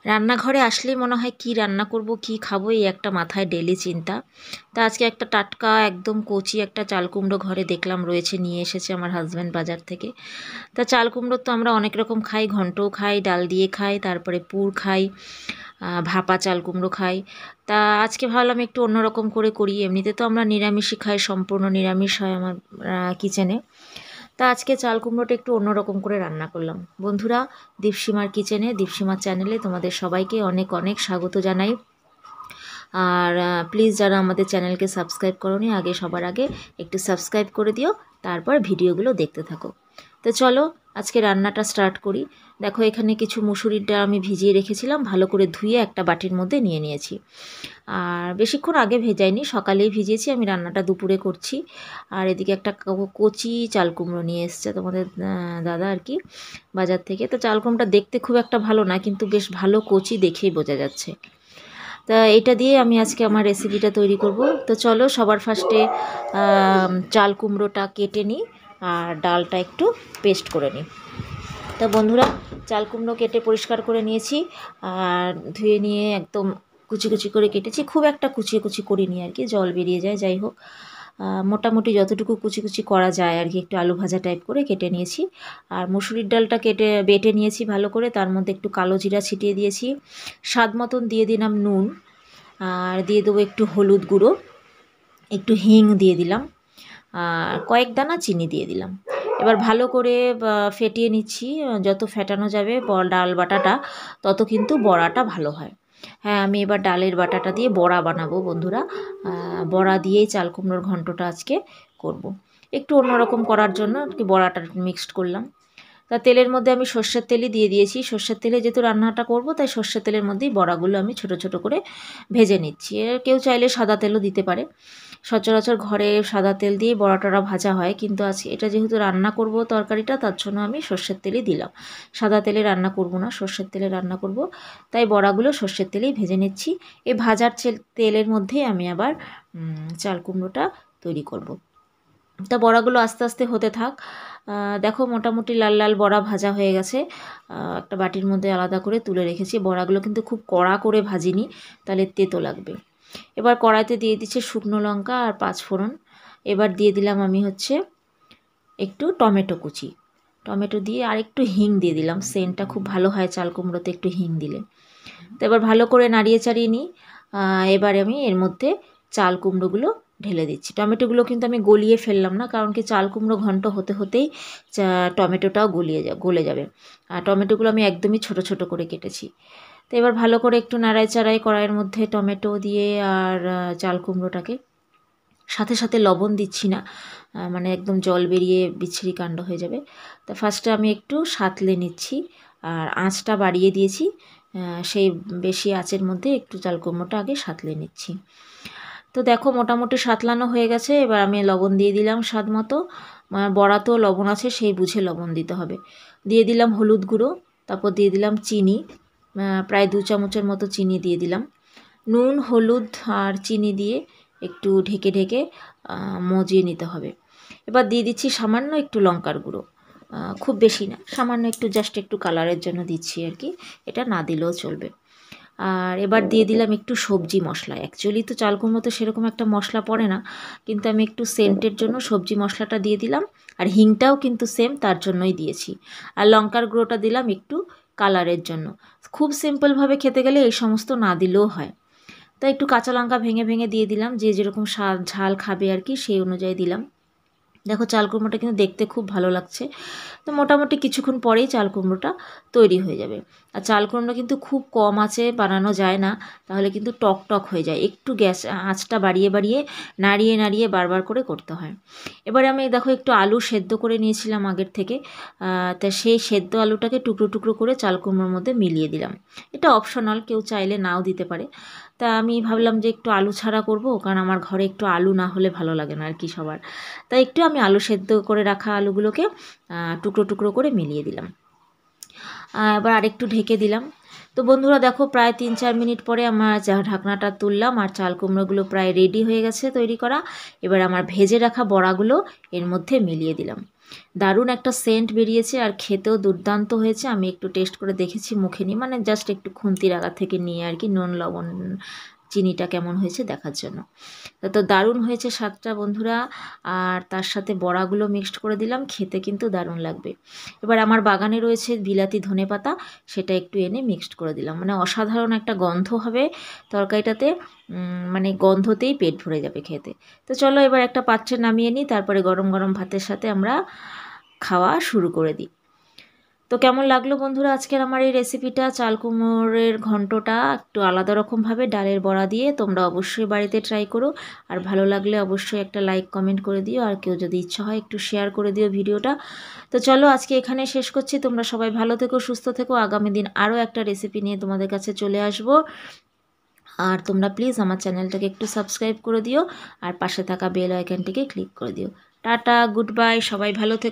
রান্নাঘরে আসলেই মনে হয় কি রান্না করব কি খাবো এই একটা মাথায় ডেলি চিন্তা। তা আজকে একটা টাটকা একদম কচি একটা চাল কুমড়ো ঘরে দেখলাম রয়েছে, নিয়ে এসেছে আমার হাজব্যান্ড বাজার থেকে। তা চাল কুমড়ো তো আমরা অনেক রকম খাই, ঘন্টও খাই, ডাল দিয়ে খাই, তারপরে পুর খাই, ভাপা চাল কুমড়ো খাই। তা আজকে ভাবলাম একটু অন্যরকম করে করি। এমনিতে তো আমরা নিরামিষই খাই, সম্পূর্ণ নিরামিষ হয় আমার কিচেনে। তা আজকে চাল কুমড়োটা একটু অন্যরকম করে রান্না করলাম। বন্ধুরা, দীপসীমার কিচেনে, দীপসীমার চ্যানেলে তোমাদের সবাইকে অনেক অনেক স্বাগত জানাই। আর প্লিজ যারা আমাদের চ্যানেলকে সাবস্ক্রাইব করোনি, আগে সবার আগে একটু সাবস্ক্রাইব করে দিও, তারপর ভিডিওগুলো দেখতে থাকো। তো চলো আজকে রান্নাটা স্টার্ট করি। দেখো এখানে কিছু মুসুরির ডাল আমি ভিজিয়ে রেখেছিলাম, ভালো করে ধুয়ে একটা বাটির মধ্যে নিয়ে নিয়েছি। আর বেশিক্ষণ আগে ভেজাইনি, সকালেই ভিজিয়েছি। আমি রান্নাটা দুপুরে করছি। আর এদিকে একটা কচি চাল কুমড়ো নিয়ে এসছে তোমাদের দাদা আর কি বাজার থেকে। তো চাল কুমড়োটা দেখতে খুব একটা ভালো না, কিন্তু বেশ ভালো কচি, দেখেই বোঝা যাচ্ছে। তা এটা দিয়ে আমি আজকে আমার রেসিপিটা তৈরি করব। তো চলো সবার ফার্স্টে চাল কুমড়োটা কেটে নিই আর ডালটা একটু পেস্ট করে নিই। তা বন্ধুরা, চাল কুমড়ো কেটে পরিষ্কার করে নিয়েছি আর ধুয়ে নিয়ে একদম কুচি কুচি করে কেটেছি। খুব একটা কুচিয়ে কুচি করিনি আর কি, জল বেরিয়ে যায়, যাই হোক মোটামুটি যতটুকু কুচি কুচি করা যায় আর কি, একটু আলু ভাজা টাইপ করে কেটে নিয়েছি। আর মুসুরির ডালটা বেটে নিয়েছি ভালো করে, তার মধ্যে একটু কালো জিরা ছিটিয়ে দিয়েছি, স্বাদ মতন দিয়ে দিলাম নুন, আর দিয়ে দেবো একটু হলুদ গুঁড়ো, একটু হিং দিয়ে দিলাম, আর কয়েক দানা চিনি দিয়ে দিলাম। এবার ভালো করে ফেটিয়ে নিচ্ছি। যত ফেটানো যাবে ডাল বাটাটা, তত কিন্তু বড়াটা ভালো হয়। হ্যাঁ, আমি এবার ডালের বাটাটা দিয়ে বড়া বানাবো বন্ধুরা। বড়া দিয়েই চাল কুমড়োর ঘন্টটা আজকে করব। একটু অন্যরকম করার জন্য আর কি বড়াটা মিক্সড করলাম। তা তেলের মধ্যে আমি সর্ষের তেলই দিয়ে দিয়েছি। সর্ষের তেলে যেহেতু রান্নাটা করব, তাই সর্ষের তেলের মধ্যেই বড়াগুলো আমি ছোট ছোট করে ভেজে নিচ্ছি। কেউ চাইলে সাদা তেলও দিতে পারে। সচরাচর ঘরে সাদা তেল দিয়ে বড়া টড়া ভাজা হয়, কিন্তু আজকে এটা যেহেতু রান্না করব তরকারিটা, তার জন্য আমি সর্ষের তেলই দিলাম। সাদা তেলে রান্না করব না, সর্ষের তেলে রান্না করব, তাই বড়াগুলো সর্ষের তেলেই ভেজে নিচ্ছি। এই ভাজার তেলের মধ্যেই আমি আবার চাল কুমড়োটা তৈরি করব। তা বড়াগুলো আস্তে আস্তে হতে থাক। দেখো মোটামুটি লাল লাল বড়া ভাজা হয়ে গেছে। একটা বাটির মধ্যে আলাদা করে তুলে রেখেছি। বড়াগুলো কিন্তু খুব কড়া করে ভাজিনি, তাহলে তেতো লাগবে। এবার কড়াইতে দিয়ে দিচ্ছে শুকনো লঙ্কা আর পাঁচফোড়ন। এবার দিয়ে দিলাম আমি হচ্ছে একটু টমেটো কুচি। টমেটো দিয়ে আর একটু হিং দিয়ে দিলাম, সেন্টটা খুব ভালো হয় চাল কুমড়োতে একটু হিং দিলে। তো এবার ভালো করে নাড়িয়ে চাড়িয়ে নিই। এবার আমি এর মধ্যে চাল কুমড়োগুলো ঢেলে দিচ্ছি। টমেটোগুলো কিন্তু আমি গলিয়ে ফেললাম না, কারণ কি চাল কুমড়ো ঘন্ট হতে হতেই টমেটোটাও গলে যাবে। আর টমেটোগুলো আমি একদমই ছোট ছোট করে কেটেছি। তো এবার ভালো করে একটু নাড়াই চাড়াই কড়াইয়ের মধ্যে টমেটো দিয়ে আর চাল কুমড়োটাকে, সাথে সাথে লবণ দিচ্ছি না, মানে একদম জল বেরিয়ে বিচ্ছিরি কাণ্ড হয়ে যাবে। তা ফার্স্টে আমি একটু সাঁতলে নিচ্ছি আর আঁচটা বাড়িয়ে দিয়েছি। সেই বেশি আঁচের মধ্যে একটু চাল কুমড়োটা আগে সাঁতলে নিচ্ছি। তো দেখো মোটামুটি সাঁতলানো হয়ে গেছে। এবার আমি লবণ দিয়ে দিলাম স্বাদ মতো। বড়াতেও লবণ আছে, সেই বুঝে লবণ দিতে হবে। দিয়ে দিলাম হলুদ গুঁড়ো, তারপর দিয়ে দিলাম চিনি, প্রায় 2 চামচের মতো চিনি দিয়ে দিলাম। নুন, হলুদ আর চিনি দিয়ে একটু ঢেকে ঢেকে মজিয়ে নিতে হবে। এবার দিয়ে দিচ্ছি সামান্য একটু লঙ্কার গুঁড়ো, খুব বেশি না, সামান্য একটু, জাস্ট একটু কালারের জন্য দিচ্ছি আর কি, এটা না দিলেও চলবে। আর এবার দিয়ে দিলাম একটু সবজি মশলা। অ্যাকচুয়ালি তো চাল কুমড়োতে সেরকম একটা মশলা পড়ে না, কিন্তু আমি একটু সেন্টের জন্য সবজি মশলাটা দিয়ে দিলাম। আর হিংটাও কিন্তু সেম, তার জন্যই দিয়েছি। আর লঙ্কার গুঁড়োটা দিলাম একটু কালারের জন্য। খুব সিম্পলভাবে খেতে গেলে এই সমস্ত না দিলেও হয়। তাই একটু কাঁচা লঙ্কা ভেঙে ভেঙে দিয়ে দিলাম, যে যেরকম ঝাল খাবে আর কি, সেই অনুযায়ী দিলাম। দেখো চাল কুমড়োটা কিন্তু দেখতে খুব ভালো লাগছে। তো মোটামুটি কিছুক্ষণ পরেই চাল কুমড়োটা তৈরি হয়ে যাবে। আর চাল কুমড়ো কিন্তু খুব কম আঁচে বানানো যায় না, তাহলে কিন্তু টক টক হয়ে যায়। একটু গ্যাস আঁচটা বাড়িয়ে বাড়িয়ে নাড়িয়ে নাড়িয়ে বারবার করে করতে হয়। এবারে আমি দেখো একটু আলু সেদ্ধ করে নিয়েছিলাম আগের থেকে। তা সেই সেদ্ধ আলুটাকে টুকরো টুকরো করে চাল কুমড়োর মধ্যে মিলিয়ে দিলাম। এটা অপশনাল, কেউ চাইলে নাও দিতে পারে। তা আমি ভাবলাম যে একটু আলু ছাড়া করব, কারণ আমার ঘরে একটু আলু না হলে ভালো লাগে না আর কি সবার। তাই একটু আমি আলু সেদ্ধ করে রাখা আলুগুলোকে টুকরো টুকরো করে মিলিয়ে দিলাম। এবার আরেকটু ঢেকে দিলাম। তো বন্ধুরা দেখো প্রায় 3-4 মিনিট পরে আমার ঢাকনাটা তুললাম, আর চাল কুমড়োগুলো প্রায় রেডি হয়ে গেছে তৈরি করা। এবার আমার ভেজে রাখা বড়াগুলো এর মধ্যে মিলিয়ে দিলাম। দারুণ একটা সেন্ট বেরিয়েছে আর খেতেও দুর্দান্ত হয়েছে। আমি একটু টেস্ট করে দেখেছি, মুখে নিয়ে, মানে জাস্ট একটু খুন্তির আগা থেকে নিয়ে আর কি, নুন লবণ চিনিটা কেমন হয়েছে দেখার জন্য। তো দারুণ হয়েছে স্বাদটা বন্ধুরা। আর তার সাথে বড়াগুলো মিক্সড করে দিলাম, খেতে কিন্তু দারুণ লাগবে। এবার আমার বাগানে রয়েছে বিলাতি ধনেপাতা, সেটা একটু এনে মিক্সড করে দিলাম, মানে অসাধারণ একটা গন্ধ হবে তরকারিটাতে, মানে গন্ধতেই পেট ভরে যাবে খেতে। তো চলো এবার একটা পাত্রে নামিয়ে নিই, তারপরে গরম গরম ভাতের সাথে আমরা খাওয়া শুরু করে দিই। তো কেমন লাগলো বন্ধুরা আজকের আমার এই রেসিপিটা, চাল কুমড়োর ঘন্টটা একটু আলাদা রকমভাবে ডালের বড়া দিয়ে, তোমরা অবশ্যই বাড়িতে ট্রাই করো। আর ভালো লাগলে অবশ্যই একটা লাইক কমেন্ট করে দিও, আর কেউ যদি ইচ্ছা হয় একটু শেয়ার করে দিও ভিডিওটা। তো চলো আজকে এখানে শেষ করছি, তোমরা সবাই ভালো থেকো, সুস্থ থেকো। আগামী দিন আরও একটা রেসিপি নিয়ে তোমাদের কাছে চলে আসবো। আর তোমরা প্লিজ আমার চ্যানেলটাকে একটু সাবস্ক্রাইব করে দিও, আর পাশে থাকা বেল আইকনটিকে ক্লিক করে দিও। টাটা, গুড বাই, সবাই ভালো থেকো।